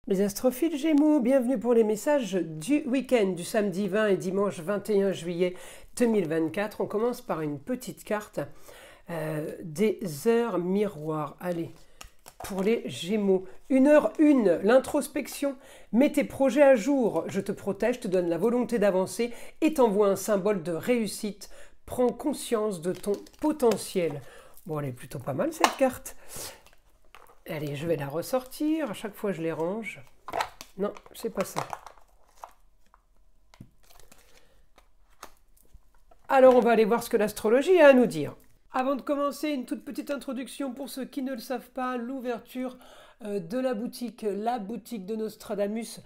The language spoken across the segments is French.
Les astrophiles Gémeaux, bienvenue pour les messages du week-end du samedi 20 et dimanche 21 juillet 2024. On commence par une petite carte des heures miroirs. Allez, pour les Gémeaux. 1h01, l'introspection. Mets tes projets à jour. Je te protège, te donne la volonté d'avancer et t'envoie un symbole de réussite. Prends conscience de ton potentiel. Bon, elle est plutôt pas mal cette carte. Allez, je vais la ressortir. À chaque fois, je les range. Non, c'est pas ça. Alors, on va aller voir ce que l'astrologie a à nous dire. Avant de commencer, une toute petite introduction pour ceux qui ne le savent pas. L'ouverture de la boutique de Nostradamus,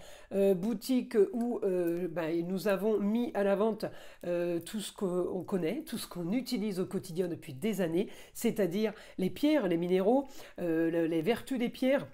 boutique où nous avons mis à la vente tout ce qu'on connaît, tout ce qu'on utilise au quotidien depuis des années, c'est-à-dire les pierres, les minéraux, les vertus des pierres,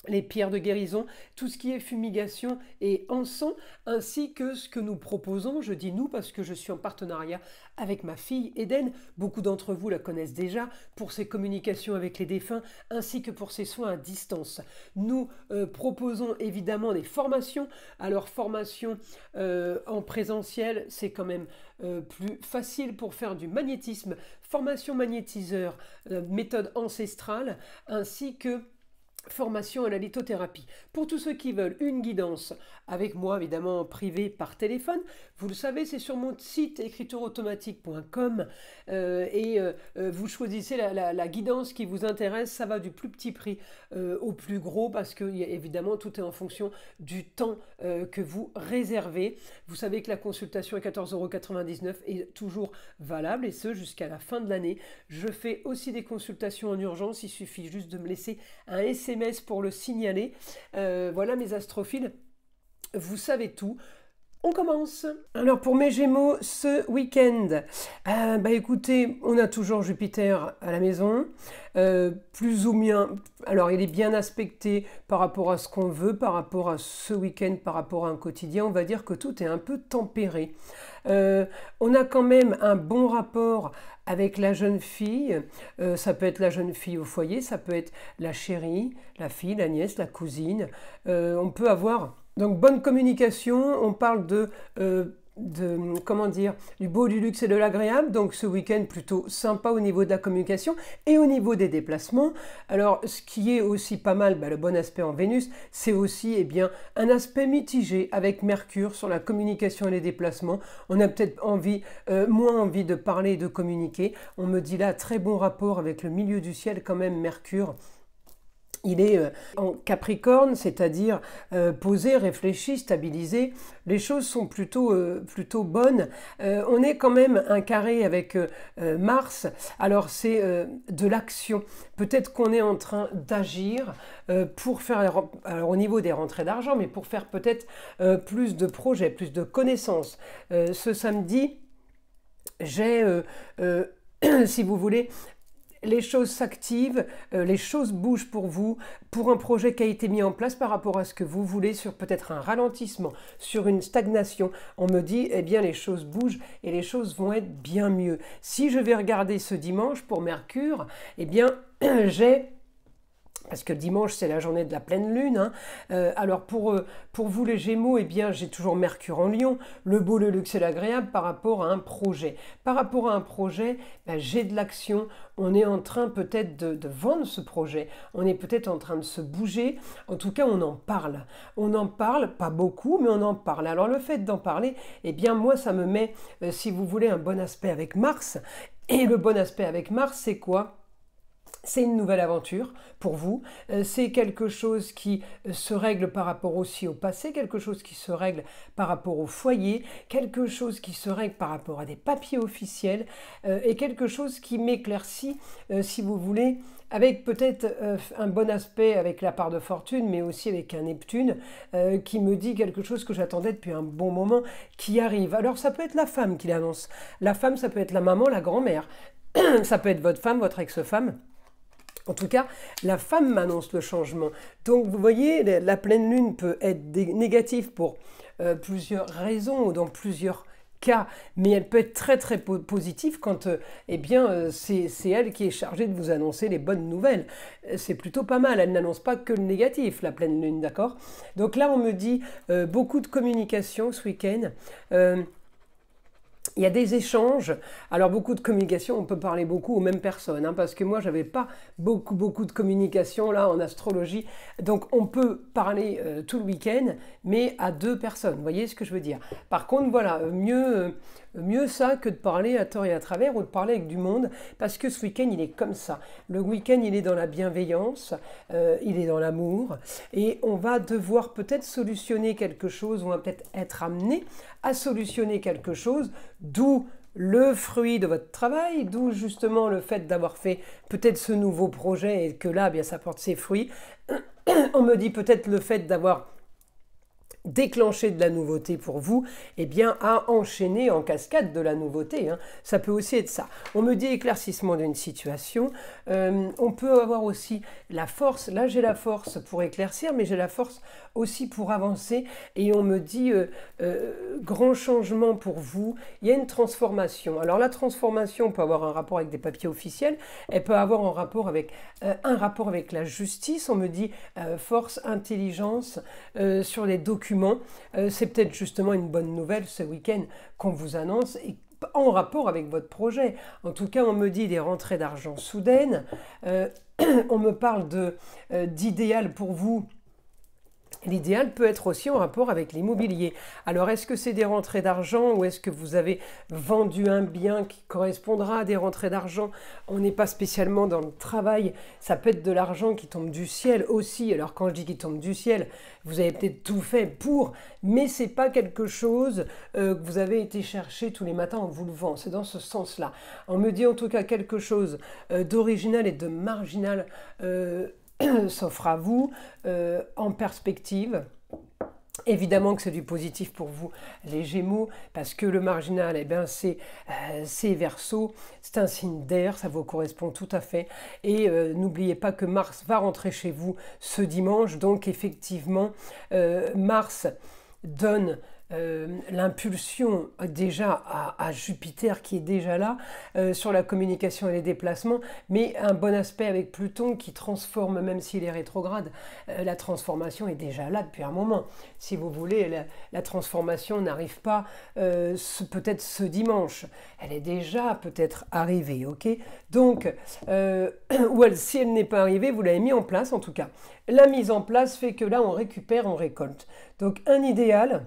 les pierres de guérison, tout ce qui est fumigation et encens, ainsi que ce que nous proposons, je dis nous parce que je suis en partenariat avec ma fille Eden, beaucoup d'entre vous la connaissent déjà, pour ses communications avec les défunts, ainsi que pour ses soins à distance. Nous proposons évidemment des formations, alors formation en présentiel, c'est quand même plus facile pour faire du magnétisme, formation magnétiseur, méthode ancestrale, ainsi que formation à la lithothérapie. Pour tous ceux qui veulent une guidance avec moi, évidemment privée par téléphone, vous le savez, c'est sur mon site écritureautomatique.com vous choisissez la guidance qui vous intéresse. Ça va du plus petit prix au plus gros parce que évidemment tout est en fonction du temps que vous réservez. Vous savez que la consultation à 14,99 € est toujours valable et ce jusqu'à la fin de l'année. Je fais aussi des consultations en urgence, il suffit juste de me laisser un SMS pour le signaler. Voilà mes astrophiles, vous savez tout. On commence. Alors pour mes Gémeaux, ce week-end, écoutez, on a toujours Jupiter à la maison, plus ou moins. Alors il est bien aspecté par rapport à ce qu'on veut, par rapport à ce week-end, par rapport à un quotidien. On va dire que tout est un peu tempéré. On a quand même un bon rapport avec la jeune fille. Ça peut être la jeune fille au foyer, ça peut être la chérie, la fille, la nièce, la cousine. On peut avoir donc bonne communication. On parle comment dire, du beau, du luxe et de l'agréable. Donc ce week-end plutôt sympa au niveau de la communication et au niveau des déplacements. Alors ce qui est aussi pas mal, le bon aspect en Vénus, c'est aussi un aspect mitigé avec Mercure sur la communication et les déplacements. On a peut-être moins envie de parler et de communiquer. On me dit là, très bon rapport avec le milieu du ciel quand même, Mercure. Il est en Capricorne, c'est-à-dire posé, réfléchi, stabilisé. Les choses sont plutôt bonnes. On est quand même un carré avec Mars. Alors c'est de l'action. Peut-être qu'on est en train d'agir pour faire, alors, au niveau des rentrées d'argent, mais pour faire peut-être plus de projets, plus de connaissances. Ce samedi, j'ai, si vous voulez, les choses s'activent, les choses bougent pour vous, pour un projet qui a été mis en place par rapport à ce que vous voulez, sur peut-être un ralentissement, sur une stagnation. On me dit, les choses bougent et les choses vont être bien mieux. Si je vais regarder ce dimanche pour Mercure, j'ai... Parce que dimanche, c'est la journée de la pleine lune. Alors pour vous les Gémeaux, j'ai toujours Mercure en Lion, le beau, le luxe et l'agréable par rapport à un projet. Par rapport à un projet, j'ai de l'action. On est en train peut-être de vendre ce projet. On est peut-être en train de se bouger. En tout cas, on en parle. On en parle, pas beaucoup, mais on en parle. Alors le fait d'en parler, moi, ça me met, si vous voulez, un bon aspect avec Mars. Et le bon aspect avec Mars, c'est quoi ? C'est une nouvelle aventure pour vous, c'est quelque chose qui se règle par rapport aussi au passé, quelque chose qui se règle par rapport au foyer, quelque chose qui se règle par rapport à des papiers officiels et quelque chose qui m'éclaircit, si vous voulez, avec peut-être un bon aspect avec la part de fortune, mais aussi avec un Neptune qui me dit quelque chose que j'attendais depuis un bon moment, qui arrive. Alors ça peut être la femme qui l'annonce. La femme, ça peut être la maman, la grand-mère. Ça peut être votre femme, votre ex-femme. En tout cas, la femme m'annonce le changement. Donc, vous voyez, la pleine lune peut être négative pour plusieurs raisons ou dans plusieurs cas, mais elle peut être très très positive quand eh bien, c'est elle qui est chargée de vous annoncer les bonnes nouvelles. C'est plutôt pas mal, elle n'annonce pas que le négatif, la pleine lune, d'accord? Donc là, on me dit beaucoup de communication ce week-end. Il y a des échanges. Alors, beaucoup de communication, on peut parler beaucoup aux mêmes personnes, hein, parce que moi, j'avais pas beaucoup de communication là en astrologie. Donc, on peut parler tout le week-end, mais à 2 personnes. Vous voyez ce que je veux dire? Par contre, voilà, mieux ça que de parler à tort et à travers ou de parler avec du monde, parce que ce week-end, il est comme ça. Le week-end, il est dans la bienveillance, il est dans l'amour, et on va devoir peut-être solutionner quelque chose, on va peut-être être amené à solutionner quelque chose, d'où le fruit de votre travail, d'où justement le fait d'avoir fait peut-être ce nouveau projet et que là, bien, ça porte ses fruits. On me dit peut-être le fait d'avoir déclencher de la nouveauté pour vous, eh bien à enchaîner en cascade de la nouveauté, hein. Ça peut aussi être ça. On me dit éclaircissement d'une situation, on peut avoir aussi la force, là j'ai la force pour éclaircir, mais j'ai la force aussi pour avancer, et on me dit grand changement pour vous, il y a une transformation. Alors la transformation peut avoir un rapport avec des papiers officiels, elle peut avoir un rapport avec la justice, on me dit force, intelligence sur les documents. C'est peut-être justement une bonne nouvelle ce week-end qu'on vous annonce et en rapport avec votre projet. En tout cas, on me dit des rentrées d'argent soudaines. On me parle d'idéal pour vous. L'idéal peut être aussi en rapport avec l'immobilier. Alors, est-ce que c'est des rentrées d'argent ou est-ce que vous avez vendu un bien qui correspondra à des rentrées d'argent? On n'est pas spécialement dans le travail. Ça peut être de l'argent qui tombe du ciel aussi. Alors, quand je dis qu'il tombe du ciel, vous avez peut-être tout fait pour, mais c'est pas quelque chose que vous avez été chercher tous les matins en vous levant. C'est dans ce sens-là. On me dit en tout cas quelque chose d'original et de marginal s'offre à vous en perspective. Évidemment que c'est du positif pour vous, les Gémeaux, parce que le marginal, eh bien, c'est Verseau, c'est un signe d'air, ça vous correspond tout à fait. Et n'oubliez pas que Mars va rentrer chez vous ce dimanche, donc effectivement, Mars donne l'impulsion déjà à Jupiter qui est déjà là sur la communication et les déplacements, mais un bon aspect avec Pluton qui transforme, même s'il est rétrograde, la transformation est déjà là depuis un moment. Si vous voulez, la transformation n'arrive pas peut-être ce dimanche, elle est déjà peut-être arrivée, ok? Donc, si elle n'est pas arrivée, vous l'avez mis en place en tout cas. La mise en place fait que là, on récupère, on récolte. Donc, un idéal,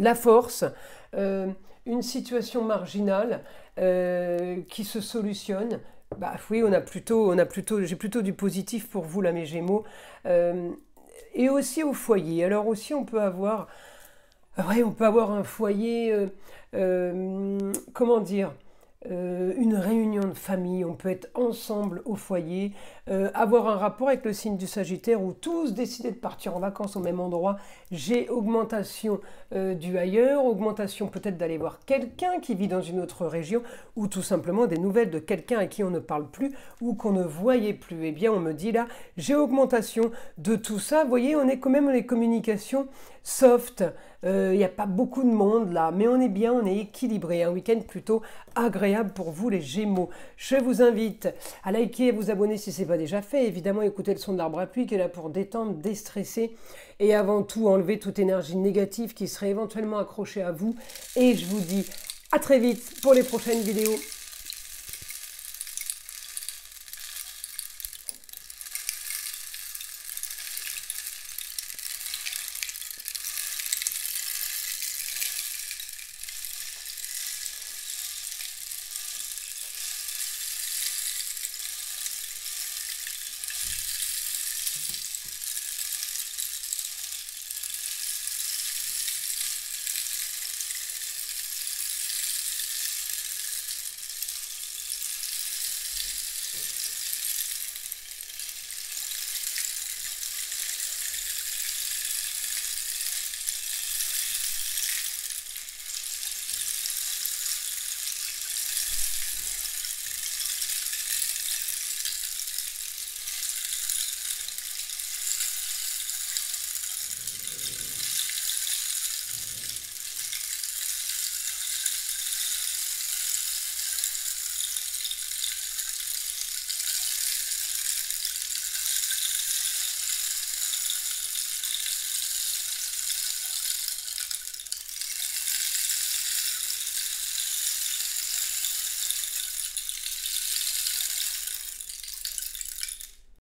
la force, une situation marginale qui se solutionne. Bah oui, j'ai plutôt du positif pour vous là, mes Gémeaux. Et aussi au foyer. Alors aussi, on peut avoir un foyer, comment dire, une réunion de famille, on peut être ensemble au foyer, avoir un rapport avec le signe du Sagittaire où tous décidaient de partir en vacances au même endroit. J'ai augmentation du ailleurs, augmentation peut-être d'aller voir quelqu'un qui vit dans une autre région ou tout simplement des nouvelles de quelqu'un à qui on ne parle plus ou qu'on ne voyait plus. Eh bien, on me dit là, j'ai augmentation de tout ça. Vous voyez, on est quand même dans les communications soft. Il n'y a pas beaucoup de monde là, mais on est bien, on est équilibré. Un week-end plutôt agréable pour vous les Gémeaux. Je vous invite à liker et vous abonner si ce n'est pas déjà fait. Évidemment, écoutez le son de l'arbre à pluie qui est là pour détendre, déstresser et avant tout enlever toute énergie négative qui serait éventuellement accrochée à vous. Et je vous dis à très vite pour les prochaines vidéos.